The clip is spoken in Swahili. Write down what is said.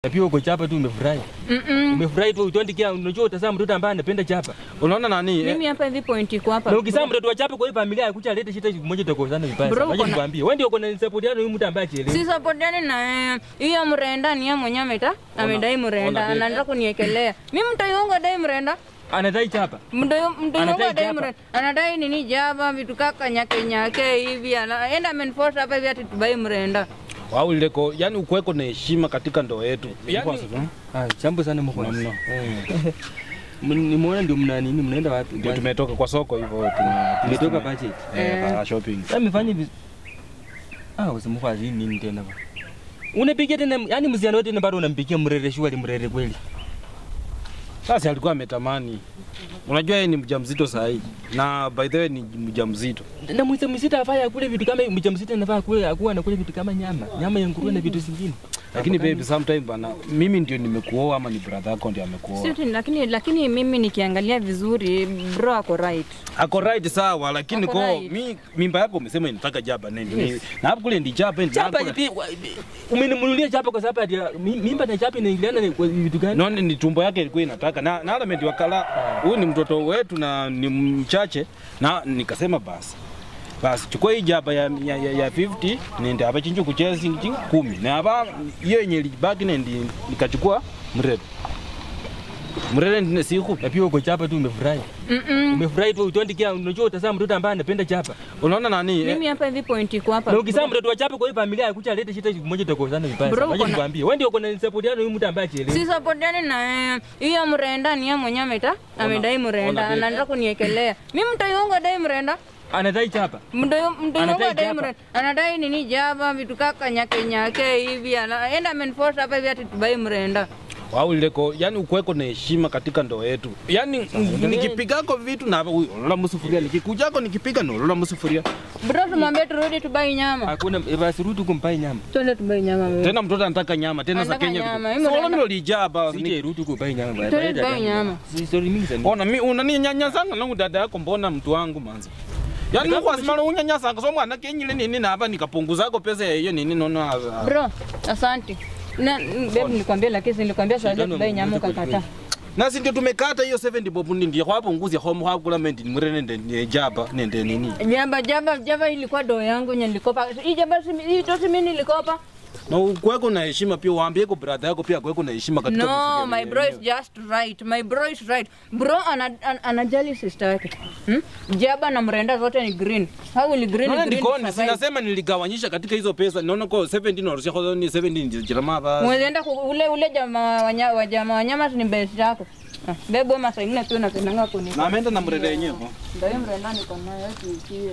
Pia uko chapa tu umefurahi. Umefurahi tu utondikia unajua utazama mtoto ambaye anapenda chapa. Unaona nani? Mimi hapa hivi point iko hapa. Na ukisema mtoto wa chapa kwa hiyo familia yakucha leta shida moja itakosana vibaya. Waje nikwambie. Wewe ndio uko na support yako huyu mtu ambaye achielewi. Si support yani na hiyo mrenda ni yeye mwenyewe amedai mrenda. Anaanza kuniekelea. Mimi mtayongo dai mrenda. Anadai chapa. Mtayongo dai mrenda. Anadai nini jaba vitu kaka nyake hivi. Anaenda amenforce hapa hivi ati tubai mrenda. Wao ileko yani ukweko na heshima katika ndoa yetu. Jambo sana mko mno. Nimeona ndio mna nini mnaenda wapi? Ndio tumetoka kwa soko hivyo tumetoka budget. Kwa shopping. Sasa mfanye usimfazi nini tena ba. Unapigia tena yani mziano wote bado unampikia mrere shwari mrere kweli. Sasa alikuwa ametamani. Unajua yeye ni mjamzito saa hii. Na by the way ni mjamzito. Na mjamzito afanya kule vitu kama mjamzito anafaa kule akuwa anakula vitu kama nyama ya nguruwe na vitu zingine. Lakini baby sometimes bana mimi ndio nimekuoa ama ni brother yako ndio amekuoa. Sio lakini mimi nikiangalia vizuri bro ako right. Ako right sawa lakini kwa mimba yako umesema inataka jaba nini? Na hapo kule ndi jaba ndi jaba umenimunulia jaba kwa sababu mimba na jaba inaingiliana na vitu gani? Naona ni tumbo yake ilikuwa inataka na element wakala huyu ni mtoto wetu na ni mchache na nikasema basi chukua hii jaba ya 50 nende hapa chinju kucheza singi 10 na hapa hiyo yenye libaki nende nikachukua mrede ndio siku na pia uko chapa tu umefurahi. Umefurahi tu utondikia unajua utazama mtoto ambaye anapenda chapa. Unaona nani? Mimi hapa hivi point iko hapa. Na ukisema mtoto wa chapa kwa hiyo familia yakucha leta shida moja itakosana vibaya. Waje nikwambie. Wewe ndio uko na support yako huyu mtu ambaye achielewi. Si support yani na hiyo mrenda ni yeye mwenyewe amedai mrenda. Anaanza kuniekelea. Mimi mtayongo dai mrenda. Anadai chapa. Mtayongo dai mrenda. Anadai nini jaba vitu kaka nyake hivi. Anaenda amenforce hapa hivi ati tubai mrenda. Wao ileko yani ukweko na heshima katika ndoa yetu. Yani nikipigako vitu na lola msufuria nikikujako nikipiga no lola msufuria. Bro tumwambie turudi tubai nyama. Hakuna basi rudi kumpai nyama. Twende tubai nyama wewe. Tena mtoto anataka nyama tena za Kenya. Solo mimi lijaba ni rudi kumpai nyama. Twende tubai nyama. Si story mingi sana. Ona mimi unaninyanya sana na dada yako mbona mtu wangu manzi. Yani kwa sababu unyanyasa kwa mwana kenyile nini na hapa nikapunguzako pesa ya hiyo nini nono. Bro, asante. Na babe nilikwambia lakini nilikwambia sasa tubai nyama ukakata. Na si ndio tumekata hiyo 70 bob ndio kwa hapo nguzi home hapo kula mendi mrene nende jaba nende nini. Jaba ilikuwa doo yangu nilikopa. Hii jaba hii tosi mimi nilikopa. Na kwako na heshima pia waambie kwa brother yako pia kwako na heshima katika No, my bro is just right. My bro is right. Bro anajali sister yake. Jaba na mrenda zote ni green. How will green green? Ndio sinasema niligawanyisha katika hizo pesa. Naona kwa 17 orosha kwa ni 17 jirama ba. Mwenenda ule jamaa wanyama ni best yako. Bebo masaini na tu napendanga kuni. Na ameenda na mrenda yenyewe. Ndio mrenda niko nayo tuikie.